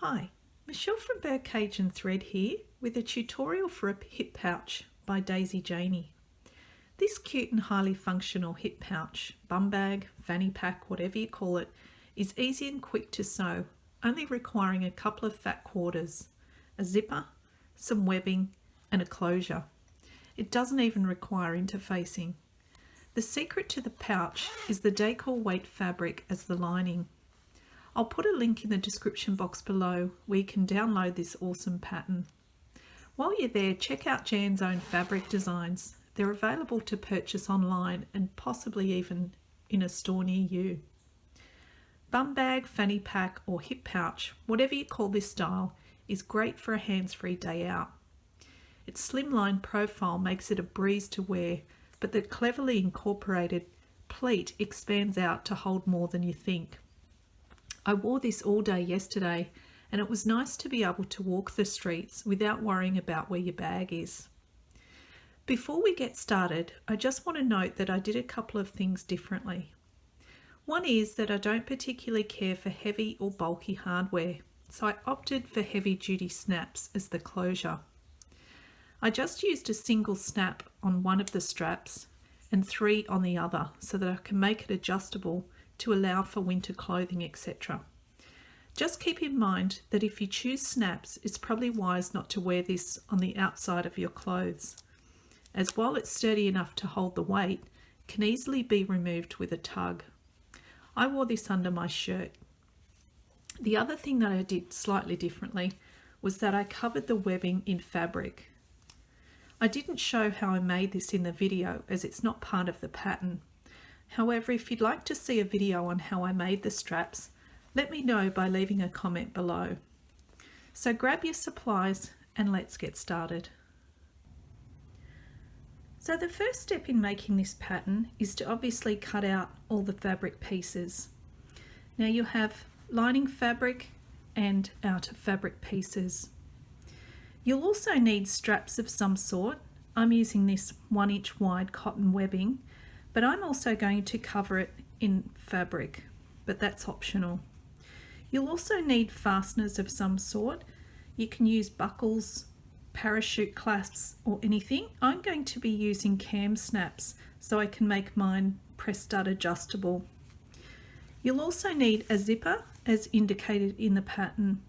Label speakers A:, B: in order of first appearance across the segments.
A: Hi, Michelle from Birdcage and Thread here with a tutorial for a hip pouch by Janie. This cute and highly functional hip pouch, bum bag, fanny pack, whatever you call it, is easy and quick to sew, only requiring a couple of fat quarters, a zipper, some webbing and a closure. It doesn't even require interfacing. The secret to the pouch is the decor weight fabric as the lining. I'll put a link in the description box below where you can download this awesome pattern. While you're there, check out Jan's own fabric designs. They're available to purchase online and possibly even in a store near you. Bum bag, fanny pack or hip pouch, whatever you call this style, is great for a hands-free day out. Its slimline profile makes it a breeze to wear, but the cleverly incorporated pleat expands out to hold more than you think. I wore this all day yesterday and it was nice to be able to walk the streets without worrying about where your bag is. Before we get started, I just want to note that I did a couple of things differently. One is that I don't particularly care for heavy or bulky hardware, so I opted for heavy duty snaps as the closure. I just used a single snap on one of the straps and 3 on the other so that I can make it adjustable to allow for winter clothing, etc. Just keep in mind that if you choose snaps, it's probably wise not to wear this on the outside of your clothes, as while it's sturdy enough to hold the weight, it can easily be removed with a tug. I wore this under my shirt. The other thing that I did slightly differently was that I covered the webbing in fabric. I didn't show how I made this in the video as it's not part of the pattern. However, if you'd like to see a video on how I made the straps, let me know by leaving a comment below. So grab your supplies and let's get started. So the first step in making this pattern is to obviously cut out all the fabric pieces. Now you have lining fabric and outer fabric pieces. You'll also need straps of some sort. I'm using this 1 inch wide cotton webbing, but I'm also going to cover it in fabric, but that's optional. You'll also need fasteners of some sort. You can use buckles, parachute clasps or anything. I'm going to be using cam snaps so I can make mine press stud adjustable. You'll also need a zipper as indicated in the pattern.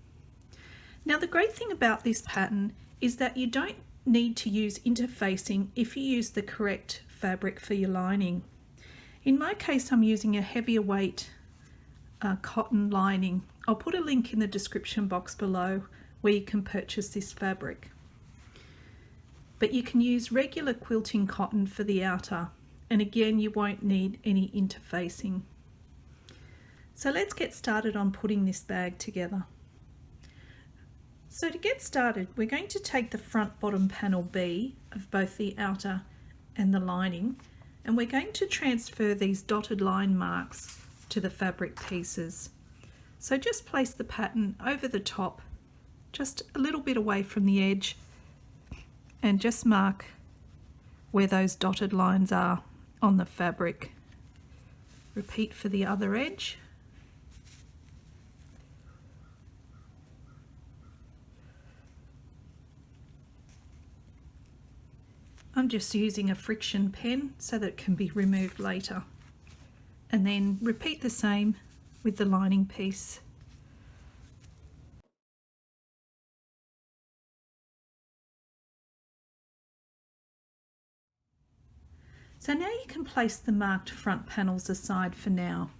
A: Now the great thing about this pattern is that you don't need to use interfacing if you use the correct fabric for your lining. In my case, I'm using a heavier weight cotton lining. I'll put a link in the description box below where you can purchase this fabric. But you can use regular quilting cotton for the outer, and again you won't need any interfacing. So let's get started on putting this bag together. So to get started, we're going to take the front bottom panel B of both the outer and the lining, and we're going to transfer these dotted line marks to the fabric pieces. So just place the pattern over the top, just a little bit away from the edge, and just mark where those dotted lines are on the fabric. Repeat for the other edge. I'm just using a friction pen so that it can be removed later. And then repeat the same with the lining piece. So now you can place the marked front panels aside for now.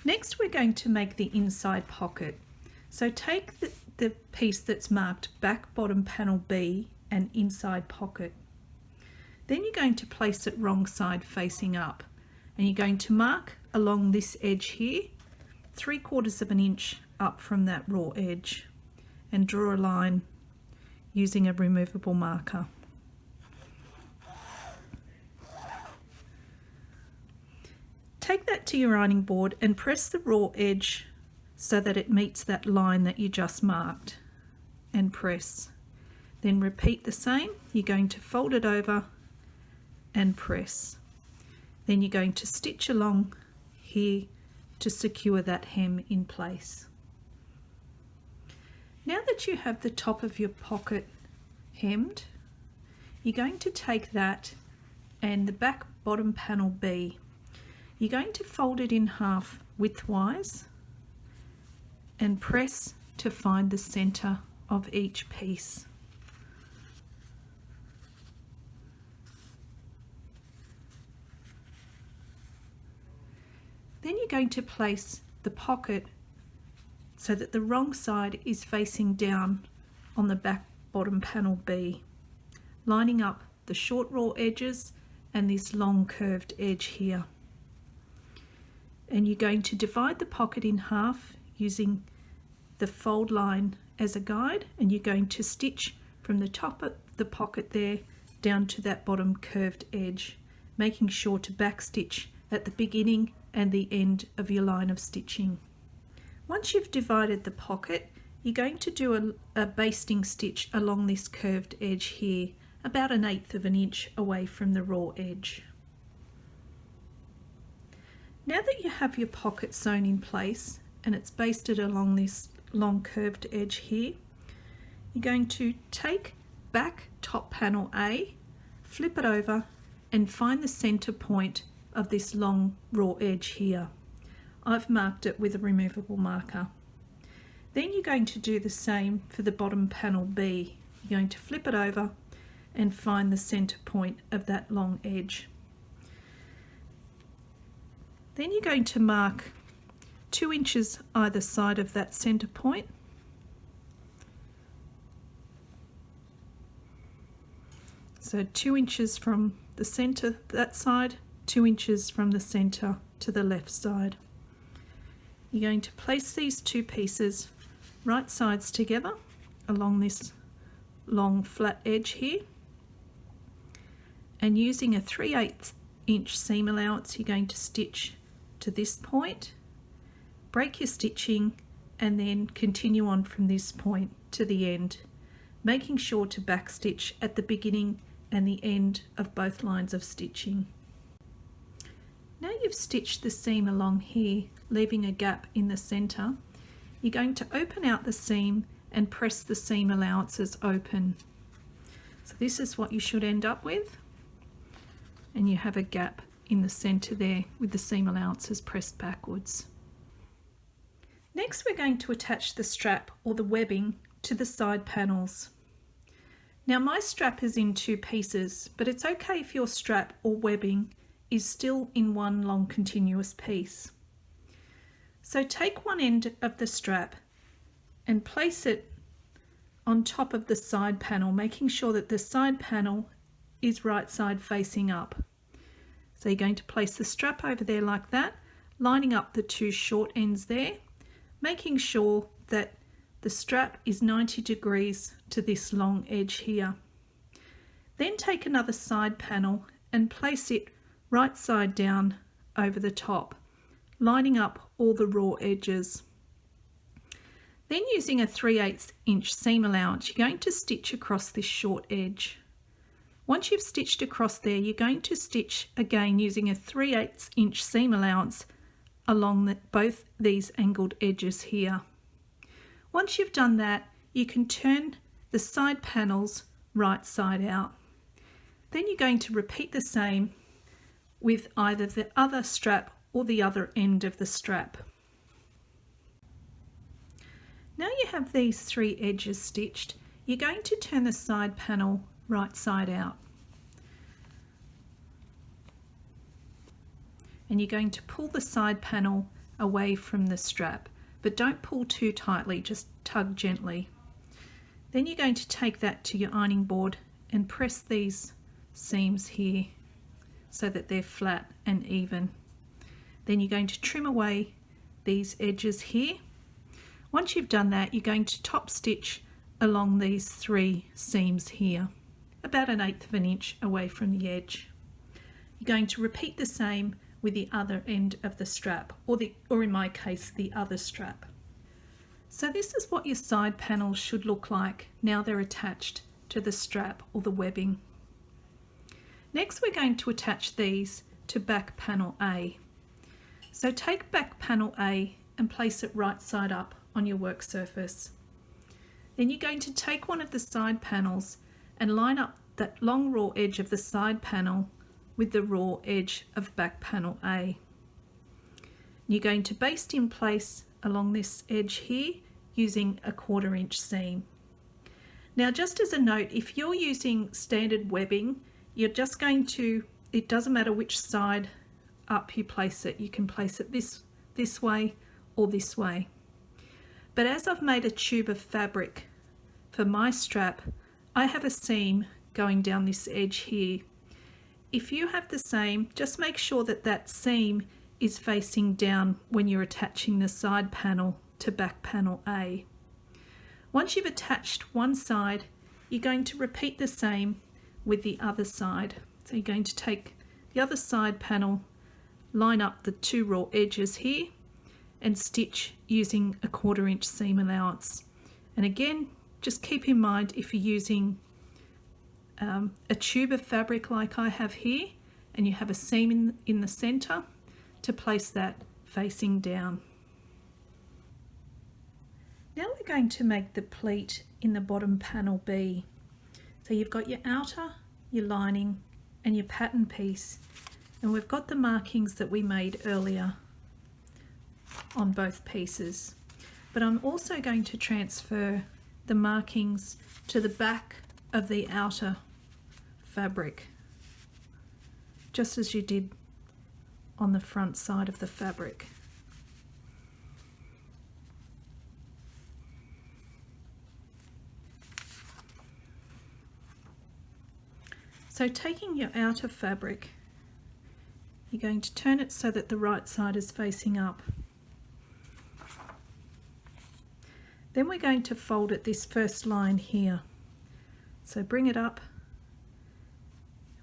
A: Next we're going to make the inside pocket. So take the piece that's marked back bottom panel B and inside pocket. Then you're going to place it wrong side facing up, and you're going to mark along this edge here 3/4 of an inch up from that raw edge and draw a line using a removable marker. Take that to your ironing board and press the raw edge so that it meets that line that you just marked, and press. Then repeat the same. You're going to fold it over and press. Then you're going to stitch along here to secure that hem in place. Now that you have the top of your pocket hemmed, you're going to take that and the back bottom panel B, you're going to fold it in half widthwise and press to find the center of each piece. Then you're going to place the pocket so that the wrong side is facing down on the back bottom panel B, lining up the short raw edges and this long curved edge here. And you're going to divide the pocket in half using the fold line as a guide, and you're going to stitch from the top of the pocket there down to that bottom curved edge, making sure to back stitch at the beginning and the end of your line of stitching. Once you've divided the pocket, you're going to do a basting stitch along this curved edge here, about 1/8 of an inch away from the raw edge. Now that you have your pocket sewn in place and it's basted along this long curved edge here, you're going to take back top panel A, flip it over and find the center point of this long raw edge here. I've marked it with a removable marker. Then you're going to do the same for the bottom panel B. You're going to flip it over and find the center point of that long edge. Then you're going to mark 2 inches either side of that center point. So 2 inches from the center that side, 2 inches from the center to the left side. You're going to place these two pieces right sides together along this long flat edge here, and using a 3/8 inch seam allowance you're going to stitch to this point, break your stitching and then continue on from this point to the end, making sure to back stitch at the beginning and the end of both lines of stitching. Now you've stitched the seam along here, leaving a gap in the center, you're going to open out the seam and press the seam allowances open. So this is what you should end up with, and you have a gap in the center there with the seam allowances pressed backwards. Next we're going to attach the strap or the webbing to the side panels. Now my strap is in 2 pieces, but it's okay if your strap or webbing is still in one long continuous piece. So take one end of the strap and place it on top of the side panel, making sure that the side panel is right side facing up. So you're going to place the strap over there like that, lining up the 2 short ends there, making sure that the strap is 90 degrees to this long edge here. Then take another side panel and place it right side down over the top, lining up all the raw edges. Then using a 3/8 inch seam allowance, you're going to stitch across this short edge. Once you've stitched across there, you're going to stitch again using a 3/8 inch seam allowance along both these angled edges here. Once you've done that, you can turn the side panels right side out. Then you're going to repeat the same with either the other strap or the other end of the strap. Now you have these 3 edges stitched, you're going to turn the side panel right side out. And you're going to pull the side panel away from the strap, but don't pull too tightly, just tug gently. Then you're going to take that to your ironing board and press these seams here so that they're flat and even. Then you're going to trim away these edges here. Once you've done that, you're going to top stitch along these 3 seams here, about 1/8 of an inch away from the edge. You're going to repeat the same with the other end of the strap, or in my case, the other strap. So this is what your side panels should look like now they're attached to the strap or the webbing. Next we're going to attach these to back panel A. So take back panel A and place it right side up on your work surface. Then you're going to take one of the side panels and line up that long raw edge of the side panel with the raw edge of back panel A. You're going to baste in place along this edge here using a 1/4 inch seam. Now, just as a note, if you're using standard webbing, you're just going to, it doesn't matter which side up you place it. You can place it this way or this way. But as I've made a tube of fabric for my strap, I have a seam going down this edge here. If you have the same, just make sure that that seam is facing down when you're attaching the side panel to back panel A. Once you've attached one side, you're going to repeat the same with the other side. So you're going to take the other side panel, line up the 2 raw edges here and stitch using a 1/4 inch seam allowance. And again, just keep in mind, if you're using a tube of fabric like I have here and you have a seam in the center, to place that facing down. Now we're going to make the pleat in the bottom panel B. So you've got your outer, your lining and your pattern piece, and we've got the markings that we made earlier on both pieces. But I'm also going to transfer the markings to the back of the outer fabric, just as you did on the front side of the fabric. So taking your outer fabric, you're going to turn it so that the right side is facing up. Then we're going to fold it this first line here. So bring it up,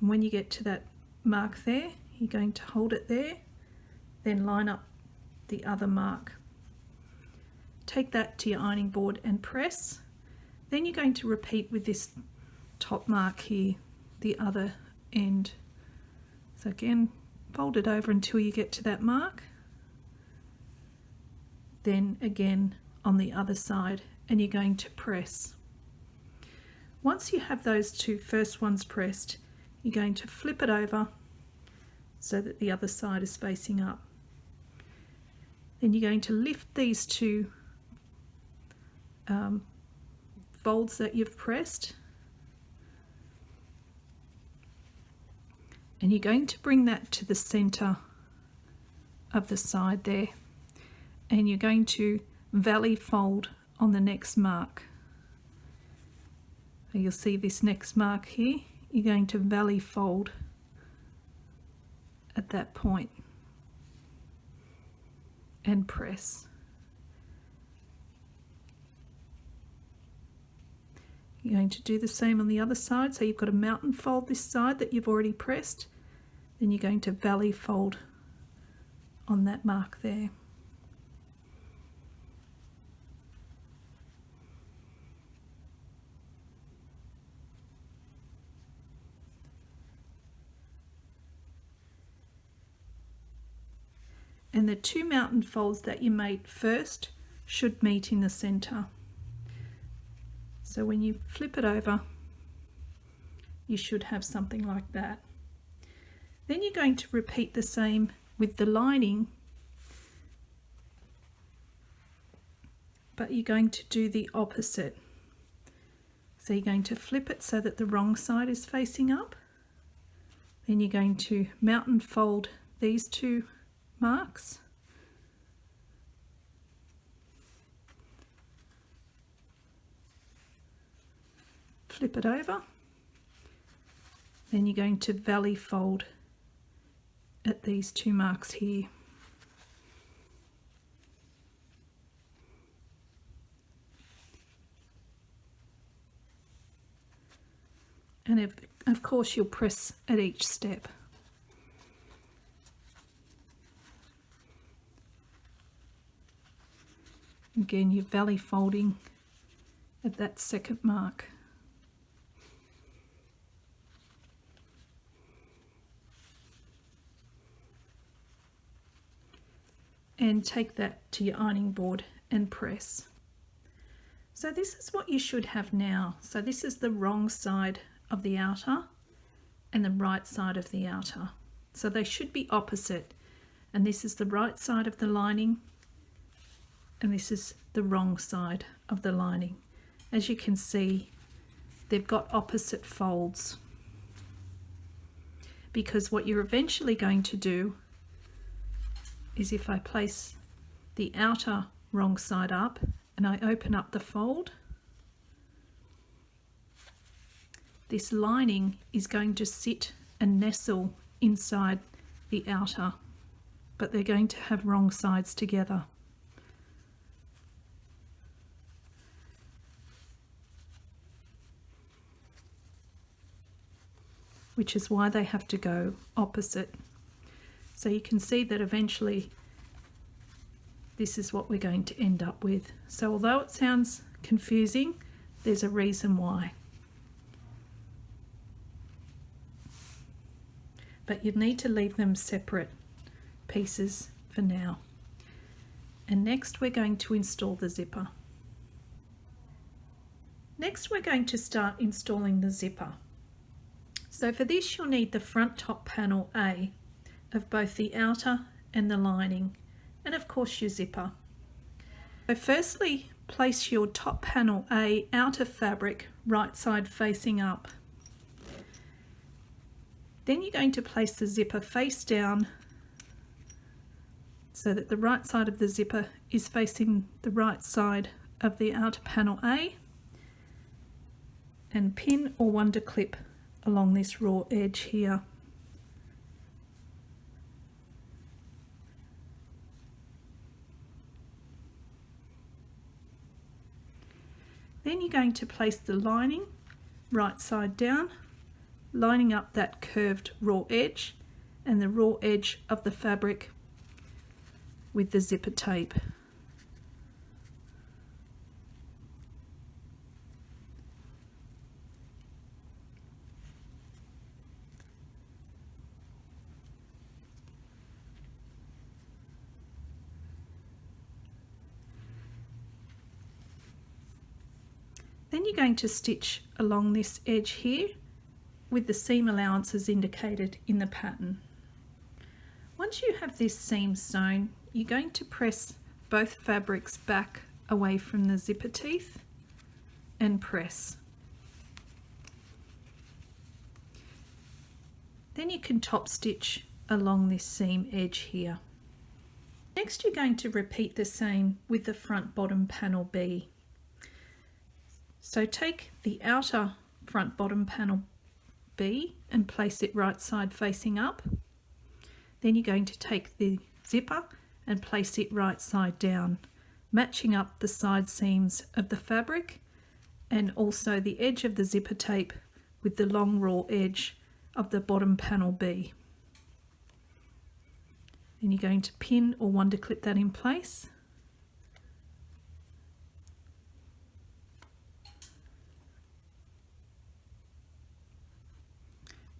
A: and when you get to that mark there, you're going to hold it there, then line up the other mark. Take that to your ironing board and press. Then you're going to repeat with this top mark here, the other end. So again, fold it over until you get to that mark. Then again on the other side, and you're going to press. Once you have those two first ones pressed, you're going to flip it over so that the other side is facing up. Then you're going to lift these two folds that you've pressed, and you're going to bring that to the center of the side there, and you're going to valley fold on the next mark. So you'll see this next mark here, you're going to valley fold at that point and press. You're going to do the same on the other side. So you've got a mountain fold this side that you've already pressed, then you're going to valley fold on that mark there. And the two mountain folds that you made first should meet in the center. So when you flip it over, you should have something like that. Then you're going to repeat the same with the lining, but you're going to do the opposite. So you're going to flip it so that the wrong side is facing up. Then you're going to mountain fold these two marks, flip it over, then you're going to valley fold at these two marks here. And of course you'll press at each step. Again, you're valley folding at that second mark. And take that to your ironing board and press. So this is what you should have now. So this is the wrong side of the outer and the right side of the outer. So they should be opposite. And this is the right side of the lining and this is the wrong side of the lining. As you can see, they've got opposite folds, because what you're eventually going to do is, if I place the outer wrong side up and I open up the fold, this lining is going to sit and nestle inside the outer, but they're going to have wrong sides together. Which is why they have to go opposite. So you can see that eventually this is what we're going to end up with. So although it sounds confusing, there's a reason why. But you need to leave them separate pieces for now. And next we're going to install the zipper. Next we're going to start installing the zipper. So for this you'll need the front top panel A of both the outer and the lining, and of course your zipper. So firstly, place your top panel A outer fabric right side facing up. Then you're going to place the zipper face down so that the right side of the zipper is facing the right side of the outer panel A, and pin or wonder clip along this raw edge here. Then you're going to place the lining right side down, lining up that curved raw edge and the raw edge of the fabric with the zipper tape. Then you're going to stitch along this edge here with the seam allowances indicated in the pattern. Once you have this seam sewn, you're going to press both fabrics back away from the zipper teeth and press. Then you can top stitch along this seam edge here. Next you're going to repeat the same with the front bottom panel B. So take the outer front bottom panel B and place it right side facing up. Then you're going to take the zipper and place it right side down, matching up the side seams of the fabric and also the edge of the zipper tape with the long raw edge of the bottom panel B. Then you're going to pin or wonder clip that in place.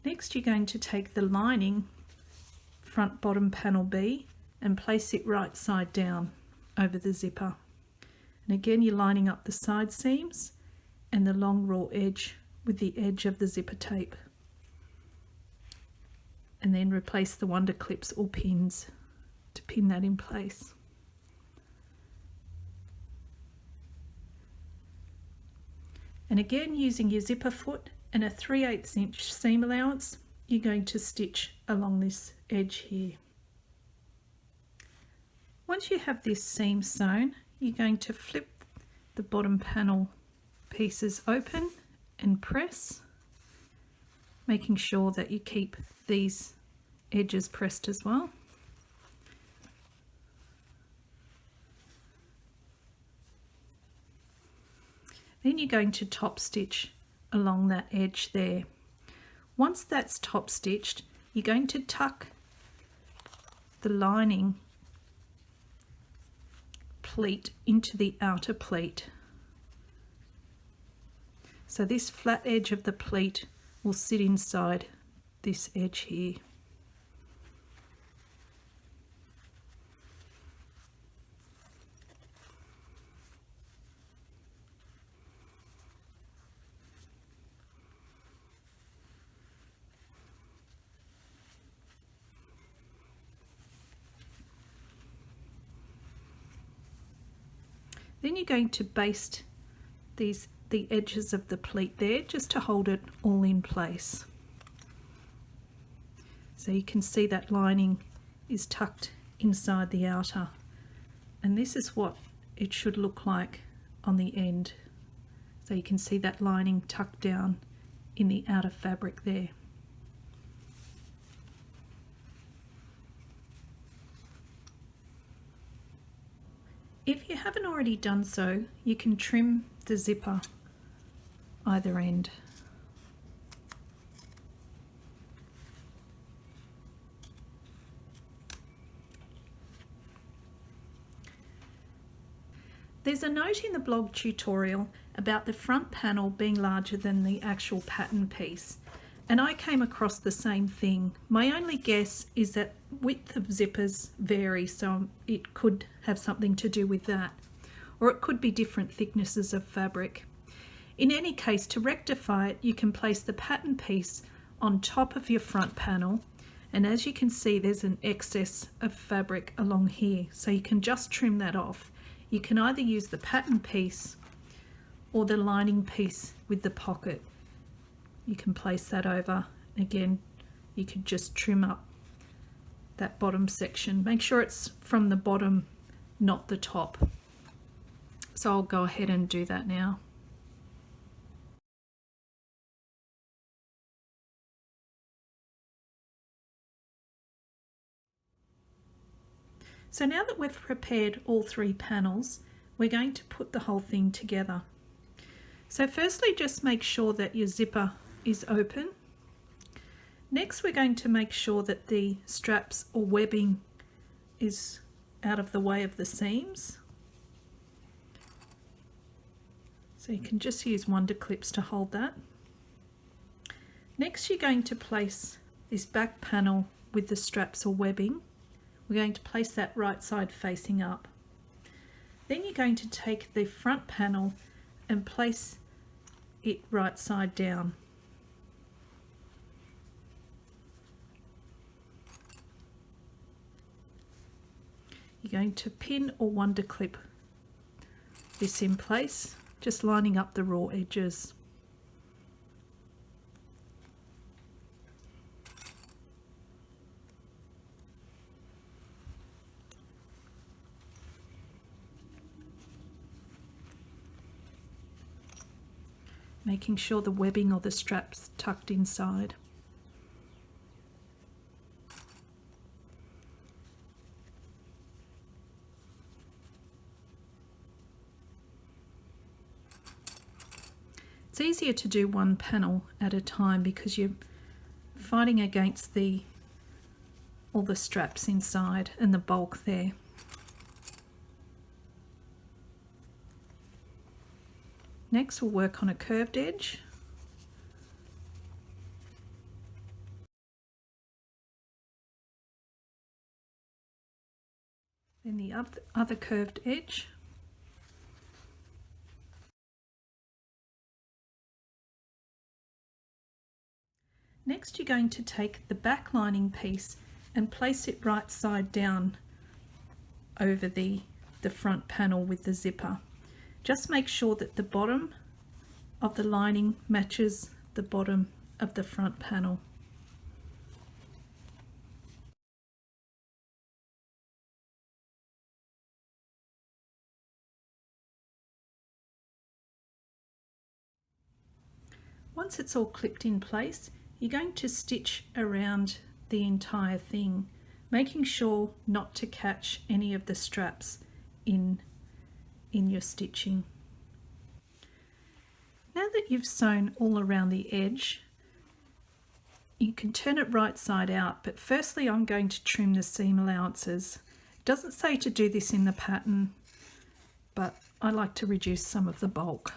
A: Next you're going to take the lining front bottom panel B and place it right side down over the zipper. And again you're lining up the side seams and the long raw edge with the edge of the zipper tape. And then replace the wonder clips or pins to pin that in place. And again, using your zipper foot and a 3/8 inch seam allowance, you're going to stitch along this edge here. Once you have this seam sewn, you're going to flip the bottom panel pieces open and press, making sure that you keep these edges pressed as well. Then you're going to top stitch along that edge there. Once that's top stitched, you're going to tuck the lining pleat into the outer pleat. So this flat edge of the pleat will sit inside this edge here. Then you're going to baste the edges of the pleat there just to hold it all in place. So you can see that lining is tucked inside the outer, and this is what it should look like on the end. So you can see that lining tucked down in the outer fabric there. If you haven't already done so, you can trim the zipper either end. There's a note in the blog tutorial about the front panel being larger than the actual pattern piece, and I came across the same thing. My only guess is that width of zippers vary, so it could have something to do with that, or it could be different thicknesses of fabric. In any case, to rectify it, you can place the pattern piece on top of your front panel, and as you can see, there's an excess of fabric along here, so you can just trim that off. You can either use the pattern piece or the lining piece with the pocket. You can place that over. Again, you could just trim up that bottom section. Make sure it's from the bottom, not the top. So I'll go ahead and do that now. So now that we've prepared all three panels, we're going to put the whole thing together. So firstly, just make sure that your zipper is open. Next, we're going to make sure that the straps or webbing is out of the way of the seams. So you can just use wonder clips to hold that. Next, you're going to place this back panel with the straps or webbing. We're going to place that right side facing up. Then you're going to take the front panel and place it right side down. You're going to pin or wonder clip this in place, just lining up the raw edges. Making sure the webbing or the straps tucked inside. It's easier to do one panel at a time because you're fighting against all the straps inside and the bulk there. Next, we'll work on a curved edge. Then the other curved edge. Next, you're going to take the back lining piece and place it right side down over the front panel with the zipper. Just make sure that the bottom of the lining matches the bottom of the front panel. Once it's all clipped in place, you're going to stitch around the entire thing, making sure not to catch any of the straps in your stitching. Now that you've sewn all around the edge, you can turn it right side out, but firstly I'm going to trim the seam allowances. It doesn't say to do this in the pattern, but I like to reduce some of the bulk.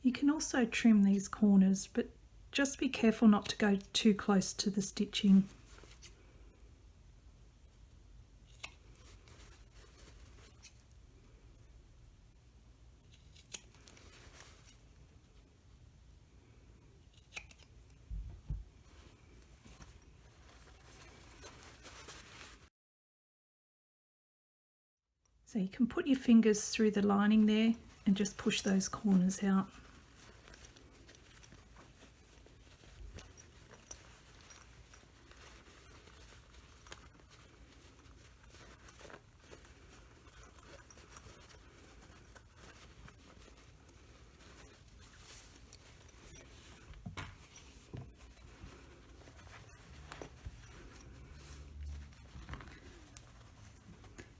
A: You can also trim these corners, but just be careful not to go too close to the stitching. So you can put your fingers through the lining there and just push those corners out.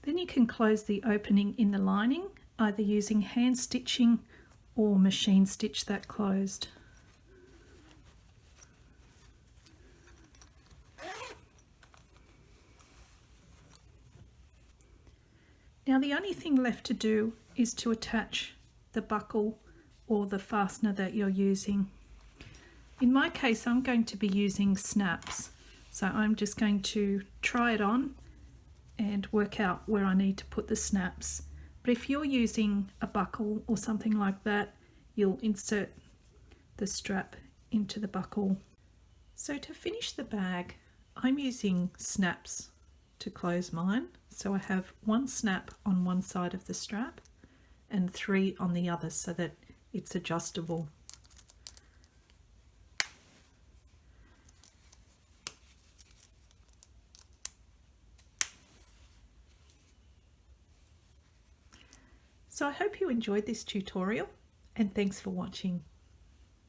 A: Then you can close the opening in the lining, either using hand stitching or machine stitch that closed. Now the only thing left to do is to attach the buckle or the fastener that you're using. In my case, I'm going to be using snaps, so I'm just going to try it on and work out where I need to put the snaps. But if you're using a buckle or something like that, you'll insert the strap into the buckle. So to finish the bag, I'm using snaps to close mine. So I have 1 snap on one side of the strap and 3 on the other so that it's adjustable. So I hope you enjoyed this tutorial, and thanks for watching.